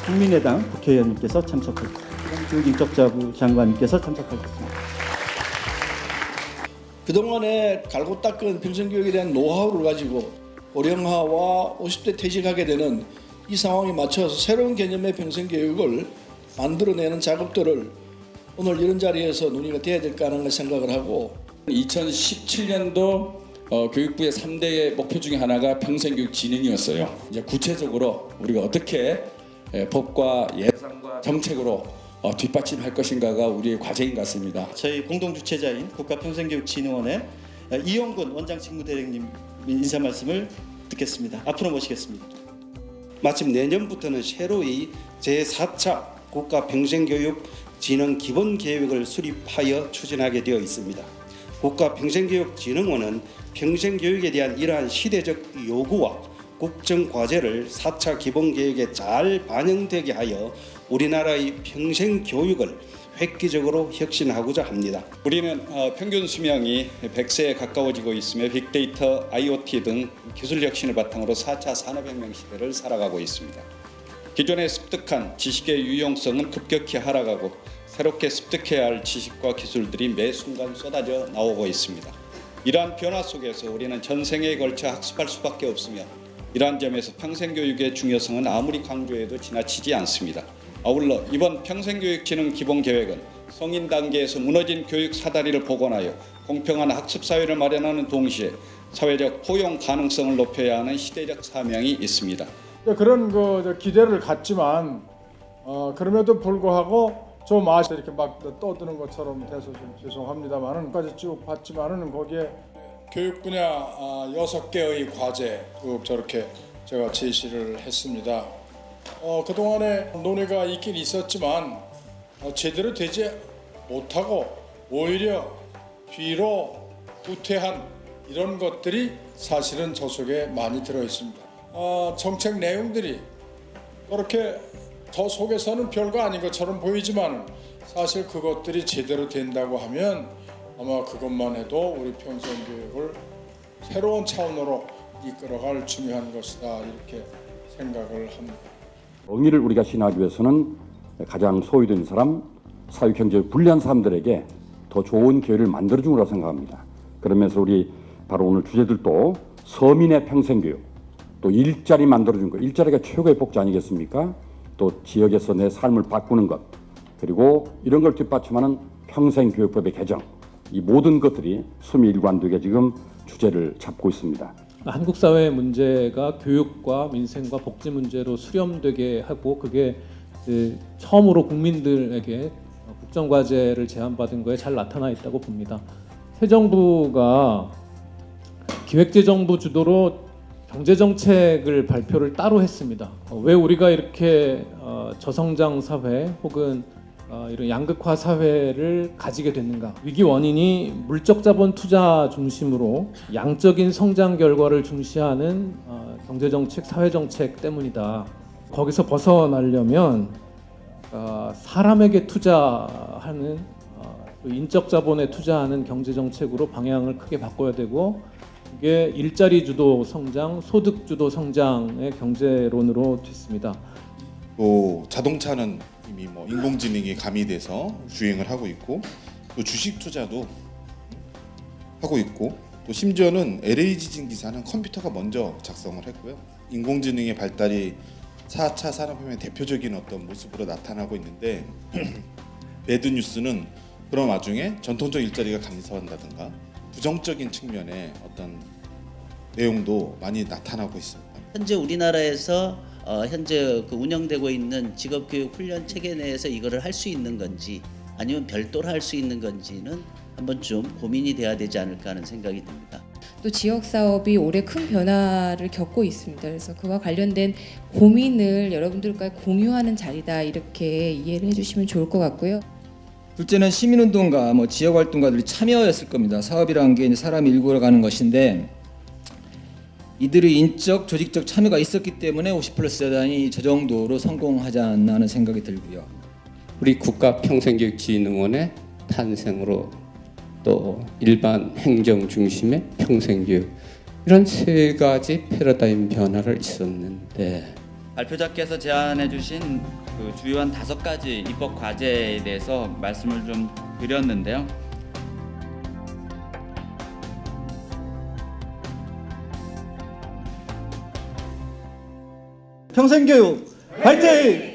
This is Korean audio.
국민의당 국회의원님께서 참석하셨습니다. 교육인적자부 장관님께서 참석하셨습니다. 그동안에 갈고 닦은 평생교육에 대한 노하우를 가지고 고령화와 50대 퇴직하게 되는 이 상황에 맞춰서 새로운 개념의 평생교육을 만들어내는 작업들을 오늘 이런 자리에서 논의가 돼야 될까 하는 생각을 하고 2017년도 교육부의 3대 목표 중에 하나가 평생교육 진흥이었어요. 이제 구체적으로 우리가 어떻게 법과 예산과 정책으로 뒷받침할 것인가가 우리의 과제인 것 같습니다. 저희 공동 주최자인 국가평생교육진흥원의 이용근 원장 직무대행님 인사 말씀을 듣겠습니다. 앞으로 모시겠습니다. 마침 내년부터는 새로이 제4차 국가평생교육진흥 기본계획을 수립하여 추진하게 되어 있습니다. 국가평생교육진흥원은 평생교육에 대한 이러한 시대적 요구와 국정과제를 4차 기본계획에 잘 반영되게 하여 우리나라의 평생교육을 획기적으로 혁신하고자 합니다. 우리는 평균 수명이 100세에 가까워지고 있으며 빅데이터, IoT 등 기술 혁신을 바탕으로 4차 산업혁명 시대를 살아가고 있습니다. 기존의 습득한 지식의 유용성은 급격히 하락하고 새롭게 습득해야 할 지식과 기술들이 매 순간 쏟아져 나오고 있습니다. 이러한 변화 속에서 우리는 전생에 걸쳐 학습할 수밖에 없으며 이러한 점에서 평생교육의 중요성은 아무리 강조해도 지나치지 않습니다. 아울러 이번 평생교육진흥 기본계획은 성인 단계에서 무너진 교육 사다리를 복원하여 공평한 학습 사회를 마련하는 동시에 사회적 포용 가능성을 높여야 하는 시대적 사명이 있습니다. 그런 기대를 갖지만 그럼에도 불구하고 좀 이렇게 막 떠드는 것처럼 돼서 좀 죄송합니다만은 까지 쭉 봤지만은 거기에 교육 분야 6개의 과제 저렇게 제가 제시를 했습니다. 그동안에 논의가 있긴 있었지만 제대로 되지 못하고 오히려 뒤로 후퇴한 이런 것들이 사실은 저 속에 많이 들어 있습니다. 정책 내용들이 그렇게 저 속에서는 별거 아닌 것처럼 보이지만 사실 그것들이 제대로 된다고 하면 아마 그것만 해도 우리 평생교육을 새로운 차원으로 이끌어갈 중요한 것이다 이렇게 생각을 합니다. 정의를 우리가 실현하기 위해서는 가장 소외된 사람, 사회경제에 불리한 사람들에게 더 좋은 기회를 만들어준 거라고 생각합니다. 그러면서 우리 바로 오늘 주제들도 서민의 평생교육, 또 일자리 만들어준 것, 일자리가 최고의 복지 아니겠습니까? 또 지역에서 내 삶을 바꾸는 것, 그리고 이런 걸 뒷받침하는 평생교육법의 개정, 이 모든 것들이 수미일관되게 지금 주제를 잡고 있습니다. 한국 사회의 문제가 교육과 민생과 복지 문제로 수렴되게 하고 그게 처음으로 국민들에게 국정과제를 제안받은 거에 잘 나타나 있다고 봅니다. 새 정부가 기획재정부 주도로 경제정책을 발표를 따로 했습니다. 왜 우리가 이렇게 저성장 사회 혹은 이런 양극화 사회를 가지게 됐는가? 위기 원인이 물적 자본 투자 중심으로 양적인 성장 결과를 중시하는 경제정책, 사회정책 때문이다. 거기서 벗어나려면 사람에게 투자하는 인적 자본에 투자하는 경제정책으로 방향을 크게 바꿔야 되고 이게 일자리 주도 성장, 소득 주도 성장의 경제론으로 됐습니다. 또 자동차는 이미 인공지능이 가미돼서 주행을 하고 있고 또 주식 투자도 하고 있고 또 심지어는 LA 지진 기사는 컴퓨터가 먼저 작성을 했고요. 인공지능의 발달이 4차 산업혁명의 대표적인 어떤 모습으로 나타나고 있는데 배드 뉴스는 그런 와중에 전통적 일자리가 감소한다든가 부정적인 측면의 어떤 내용도 많이 나타나고 있습니다. 현재 우리나라에서 현재 운영되고 있는 직업교육 훈련 체계 내에서 이거를 할 수 있는 건지 아니면 별도로 할 수 있는 건지는 한번 좀 고민이 돼야 되지 않을까 하는 생각이 듭니다. 또 지역 사업이 올해 큰 변화를 겪고 있습니다. 그래서 그와 관련된 고민을 여러분들과 공유하는 자리다 이렇게 이해를 해주시면 좋을 것 같고요. 둘째는 시민운동가, 지역활동가들이 참여였을 겁니다. 사업이라는 게 사람이 일구어 가는 것인데 이들의 인적, 조직적 참여가 있었기 때문에 50+ 재단이 저 정도로 성공하지 않나 하는 생각이 들고요. 우리 국가평생교육진흥원의 탄생으로 또 일반 행정 중심의 평생교육 이런 세 가지 패러다임 변화를 있었는데 발표자께서 제안해 주신 그 주요한 5가지 입법 과제에 대해서 말씀을 좀 드렸는데요. 평생교육 화이팅!